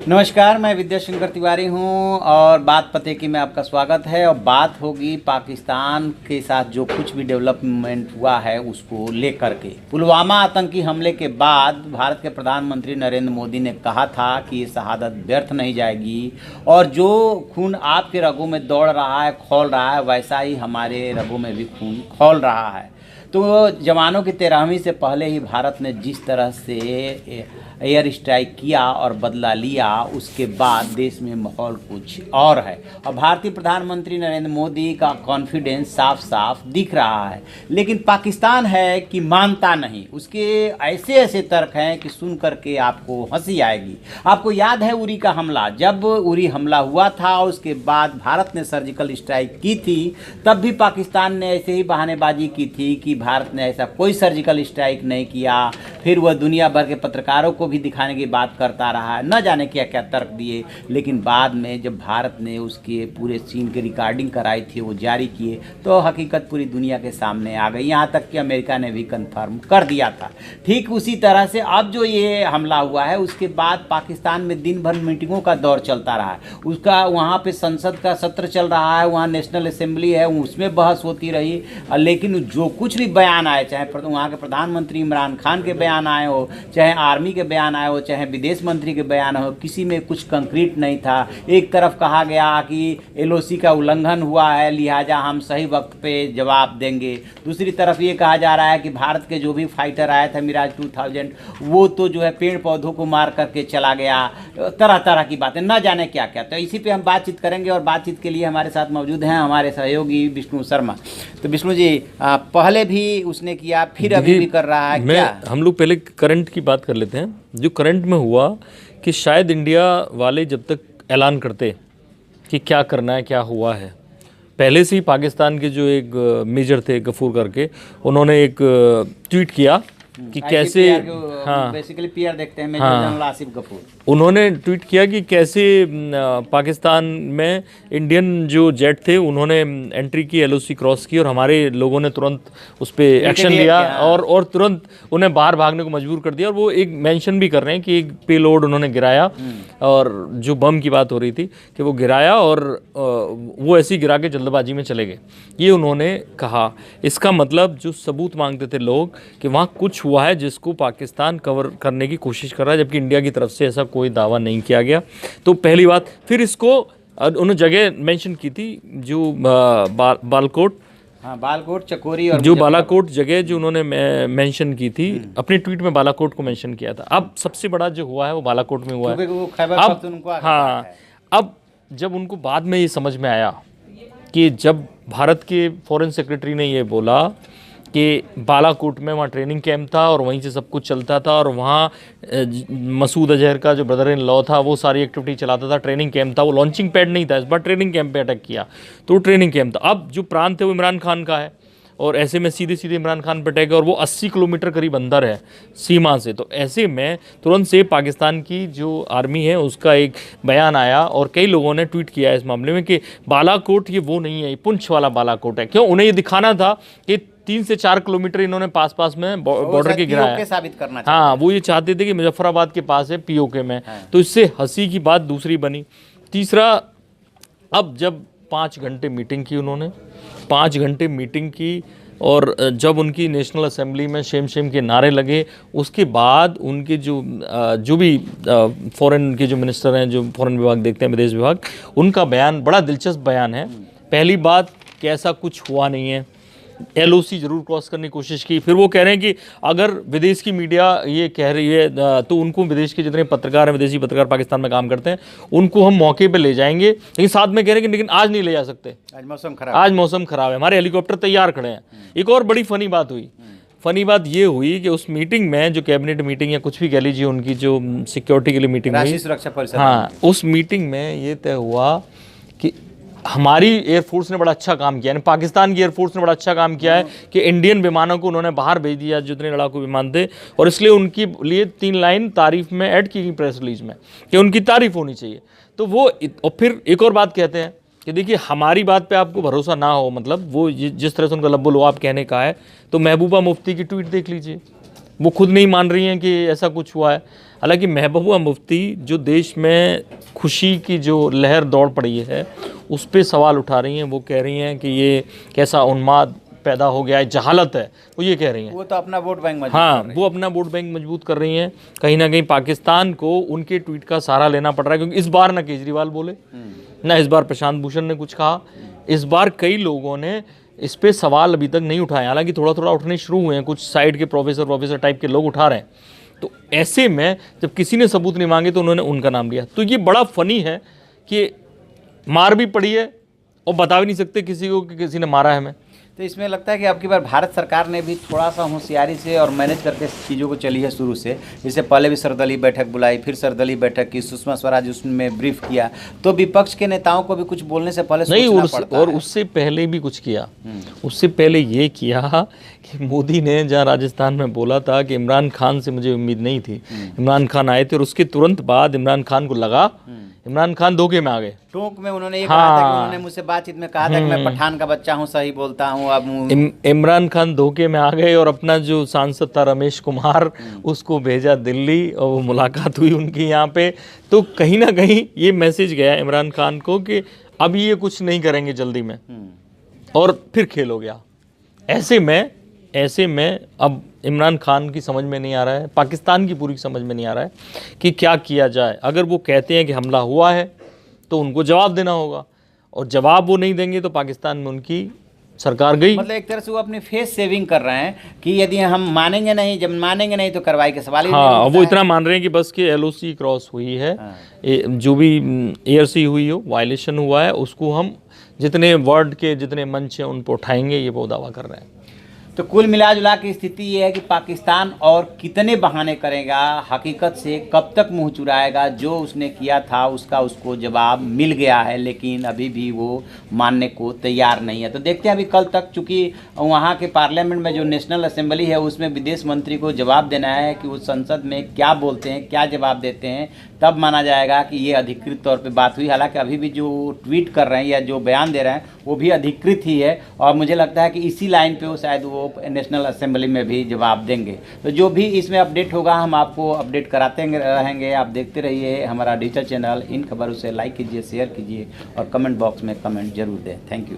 नमस्कार, मैं विद्या शंकर तिवारी हूं और बात पते की में आपका स्वागत है। और बात होगी पाकिस्तान के साथ जो कुछ भी डेवलपमेंट हुआ है उसको लेकर के। पुलवामा आतंकी हमले के बाद भारत के प्रधानमंत्री नरेंद्र मोदी ने कहा था कि ये शहादत व्यर्थ नहीं जाएगी और जो खून आपके रगों में दौड़ रहा है, खौल रहा है, वैसा ही हमारे रगों में भी खून खौल रहा है। तो जवानों की 13वीं से पहले ही भारत ने जिस तरह से एयर स्ट्राइक किया और बदला लिया, उसके बाद देश में माहौल कुछ और है और भारतीय प्रधानमंत्री नरेंद्र मोदी का कॉन्फिडेंस साफ साफ दिख रहा है। लेकिन पाकिस्तान है कि मानता नहीं। उसके ऐसे ऐसे तर्क हैं कि सुन करके आपको हंसी आएगी। आपको याद है उरी का हमला, जब उरी हमला हुआ था उसके बाद भारत ने सर्जिकल स्ट्राइक की थी, तब भी पाकिस्तान ने ऐसे ही बहानेबाजी की थी कि भारत ने ऐसा कोई सर्जिकल स्ट्राइक नहीं किया। फिर वह दुनिया भर के पत्रकारों को भी दिखाने की बात करता रहा, न जाने क्या क्या तर्क दिए। लेकिन बाद में जब भारत ने उसके पूरे सीन की रिकॉर्डिंग कराई थी, वो जारी किए, तो हकीकत पूरी दुनिया के सामने आ गई। यहाँ तक कि अमेरिका ने भी कंफर्म कर दिया था। ठीक उसी तरह से अब जो ये हमला हुआ है उसके बाद पाकिस्तान में दिन भर मीटिंगों का दौर चलता रहा है। उसका वहाँ पे संसद का सत्र चल रहा है, वहाँ नेशनल असेंबली है, उसमें बहस होती रही। लेकिन जो कुछ भी बयान आए, चाहे वहाँ के प्रधानमंत्री इमरान खान के बयान आए हो, चाहे आर्मी के बयान आए हो, चाहे विदेश मंत्री के बयान हो, किसी में कुछ कंक्रीट नहीं था। एक तरफ कहा गया कि एलओसी का उल्लंघन हुआ है, लिहाजा हम सही वक्त पे जवाब देंगे। दूसरी तरफ ये कहा जा रहा है कि भारत के जो भी फाइटर आया था मिराज 2000, वो तो जो है पेड़ पौधों को मार करके चला गया। तरह तरह की बातें, न जाने क्या क्या। तो इसी पे हम बातचीत करेंगे और बातचीत के लिए हमारे साथ मौजूद हैं हमारे सहयोगी विष्णु शर्मा। तो विष्णु जी, पहले भी उसने किया, फिर अभी भी कर रहा है क्या? हम लोग पहले करंट की बात कर लेते हैं। जो करंट में हुआ कि शायद इंडिया वाले जब तक ऐलान करते कि क्या करना है, क्या हुआ है, पहले से ही पाकिस्तान के जो एक मेजर थे गफूर करके, उन्होंने एक ट्वीट किया कि कैसे, हाँ बेसिकली पीआर देखते हैं, मेजर जनरल आसिफ गफूर। उन्होंने ट्वीट किया कि कैसे पाकिस्तान में इंडियन जो जेट थे उन्होंने एंट्री की, एलओसी क्रॉस की और हमारे लोगों ने तुरंत उस पर एक्शन लिया और तुरंत उन्हें बाहर भागने को मजबूर कर दिया। और वो एक मेंशन भी कर रहे हैं कि एक पेलोड उन्होंने गिराया, और जो बम की बात हो रही थी कि वो गिराया और वो ऐसे ही गिरा के जल्दबाजी में चले गए, ये उन्होंने कहा। इसका मतलब जो सबूत मांगते थे लोग कि वहाँ कुछ हुआ है जिसको पाकिस्तान कवर करने की कोशिश कर रहा है, जबकि इंडिया की तरफ से ऐसा कोई दावा नहीं किया गया। तो पहली बात। फिर इसको उन्होंने जगह मेंशन की थी जो बालाकोट, हाँ बालाकोट, चकोरी, और जो बालाकोट जगह जो उन्होंने मेंशन की थी अपने ट्वीट में, बालाकोट को मेंशन किया था। अब सबसे बड़ा जो हुआ है वो बालाकोट में हुआ है। अब जब उनको बाद में ये समझ में आया कि जब भारत के फॉरेन सेक्रेटरी ने ये बोला कि बालाकोट में वहाँ ट्रेनिंग कैंप था और वहीं से सब कुछ चलता था, और वहाँ मसूद अजहर का जो ब्रदर इन लॉ था वो सारी एक्टिविटी चलाता था, ट्रेनिंग कैंप था, वो लॉन्चिंग पैड नहीं था, इस बार ट्रेनिंग कैंप पे अटैक किया तो ट्रेनिंग कैंप था। अब जो प्रांत है वो इमरान खान का है और ऐसे में सीधे सीधे इमरान खान पर अटैक है, और वो 80 किलोमीटर करीब अंदर है सीमा से। तो ऐसे में तुरंत से पाकिस्तान की जो आर्मी है उसका एक बयान आया और कई लोगों ने ट्वीट किया इस मामले में कि बालाकोट ये वो नहीं है, ये पुंछ वाला बालाकोट है। क्यों? उन्हें ये दिखाना था कि 3 से 4 किलोमीटर इन्होंने पास पास में बॉर्डर के गिराया, साबित करना। हाँ, वो ये चाहते थे कि मुजफ्फराबाद के पास है, पीओके में। तो इससे हंसी की बात दूसरी बनी। तीसरा, अब जब 5 घंटे मीटिंग की उन्होंने, 5 घंटे मीटिंग की, और जब उनकी नेशनल असेंबली में शेम शेम के नारे लगे, उसके बाद उनके जो भी फॉरेन के जो मिनिस्टर हैं, जो फॉरेन विभाग देखते हैं, विदेश विभाग, उनका बयान बड़ा दिलचस्प बयान है। पहली बात कि ऐसा कुछ हुआ नहीं है, एलओसी जरूर क्रॉस करने की कोशिश की। फिर वो कह रहे हैं कि अगर विदेश की मीडिया ये कह रही है तो उनको, विदेश के जितने पत्रकार हैं, विदेशी पत्रकार पाकिस्तान में काम करते हैं, उनको हम मौके पे ले जाएंगे। लेकिन साथ में कह रहे हैं कि लेकिन आज नहीं ले जा सकते, आज मौसम खराब है, हमारे हेलीकॉप्टर तैयार खड़े हैं। एक और बड़ी फनी बात हुई। फनी बात ये हुई कि उस मीटिंग में, जो कैबिनेट मीटिंग या कुछ भी कह लीजिए, उनकी जो सिक्योरिटी के लिए मीटिंग हुई, सुरक्षा परिषद, हाँ, उस मीटिंग में ये तय हुआ कि हमारी एयरफोर्स ने बड़ा अच्छा काम किया, यानी पाकिस्तान की एयरफोर्स ने बड़ा अच्छा काम किया है कि इंडियन विमानों को उन्होंने बाहर भेज दिया जितने लड़ाकू विमान थे, और इसलिए उनकी लिए 3 लाइन तारीफ में ऐड की गई प्रेस रिलीज में कि उनकी तारीफ होनी चाहिए। तो वो, और फिर एक और बात कहते हैं कि देखिए हमारी बात पे आपको भरोसा ना हो, मतलब वो जिस तरह से उनका लब्बुल लुआब कहने का है, तो महबूबा मुफ्ती की ट्वीट देख लीजिए। वो खुद नहीं मान रही हैं कि ऐसा कुछ हुआ है। हालांकि महबूबा मुफ्ती जो देश में खुशी की जो लहर दौड़ पड़ी है उस पर सवाल उठा रही हैं। वो कह रही हैं कि ये कैसा उन्माद पैदा हो गया है, जहालत है, वो ये कह रही हैं। वो तो अपना वोट बैंक मजबूत हाँ, कर रही वो अपना वोट बैंक मजबूत कर रही हैं। कहीं ना कहीं पाकिस्तान को उनके ट्वीट का सहारा लेना पड़ रहा है, क्योंकि इस बार ना केजरीवाल बोले, ना इस बार प्रशांत भूषण ने कुछ कहा। इस बार कई लोगों ने इस पे सवाल अभी तक नहीं उठाए, हालांकि थोड़ा थोड़ा उठने शुरू हुए हैं, कुछ साइड के प्रोफेसर टाइप के लोग उठा रहे हैं। तो ऐसे में जब किसी ने सबूत नहीं मांगे तो उन्होंने उनका नाम लिया। तो ये बड़ा फनी है कि मार भी पड़ी है और बता भी नहीं सकते किसी को कि किसी ने मारा है हमें। तो इसमें लगता है कि अब की बार भारत सरकार ने भी थोड़ा सा होशियारी से और मैनेज करके चीज़ों को चली है शुरू से। जैसे पहले भी सर्वदलीय बैठक बुलाई, फिर सर्वदलीय बैठक की, सुषमा स्वराज उसमें ब्रीफ किया, तो विपक्ष के नेताओं को भी कुछ बोलने से पहले सोचना पड़ता है। और उससे पहले भी कुछ किया। उससे पहले ये किया कि मोदी ने जहाँ राजस्थान में बोला था कि इमरान खान से मुझे उम्मीद नहीं थी, इमरान खान आए थे, और उसके तुरंत बाद इमरान खान को लगा इमरान खान धोखे में आ गए। टोंक में उन्होंने ये कहा था कि उन्होंने मुझसे बातचीत में कहा था कि मैं पठान का बच्चा हूँ, सही बोलता हूँ। अब इमरान खान धोखे में आ गए और अपना जो सांसद था रमेश कुमार उसको भेजा दिल्ली और वो मुलाकात हुई उनकी यहाँ पे। तो कहीं ना कहीं ये मैसेज गया इमरान खान को कि अब ये कुछ नहीं करेंगे जल्दी में, और फिर खेल हो गया। ऐसे में अब इमरान खान की समझ में नहीं आ रहा है, पाकिस्तान की पूरी समझ में नहीं आ रहा है कि क्या किया जाए। अगर वो कहते हैं कि हमला हुआ है तो उनको जवाब देना होगा, और जवाब वो नहीं देंगे तो पाकिस्तान में उनकी सरकार गई। मतलब एक तरह से वो अपनी फेस सेविंग कर रहे हैं कि यदि हम मानेंगे नहीं, जब मानेंगे नहीं तो कार्रवाई के सवाल ही नहीं हाँ, उठता वो है। इतना मान रहे हैं कि बस के LOC क्रॉस हुई है, जो भी ARC हुई हो, वायलेशन हुआ है, उसको हम जितने वर्ड के जितने मंच हैं उन पर उठाएंगे, ये वो दावा कर रहे हैं। तो कुल मिला जुला की स्थिति ये है कि पाकिस्तान और कितने बहाने करेगा, हकीकत से कब तक मुंह चुराएगा। जो उसने किया था उसका उसको जवाब मिल गया है, लेकिन अभी भी वो मानने को तैयार नहीं है। तो देखते हैं अभी कल तक, चूँकि वहाँ के पार्लियामेंट में जो नेशनल असेंबली है उसमें विदेश मंत्री को जवाब देना है कि वो संसद में क्या बोलते हैं, क्या जवाब देते हैं, तब माना जाएगा कि ये अधिकृत तौर पे बात हुई। हालांकि अभी भी जो ट्वीट कर रहे हैं या जो बयान दे रहे हैं वो भी अधिकृत ही है, और मुझे लगता है कि इसी लाइन पे वो शायद वो नेशनल असेंबली में भी जवाब देंगे। तो जो भी इसमें अपडेट होगा हम आपको अपडेट कराते रहेंगे। आप देखते रहिए हमारा डिजिटल चैनल इन खबरों से। लाइक कीजिए, शेयर कीजिए और कमेंट बॉक्स में कमेंट जरूर दें। Thank you.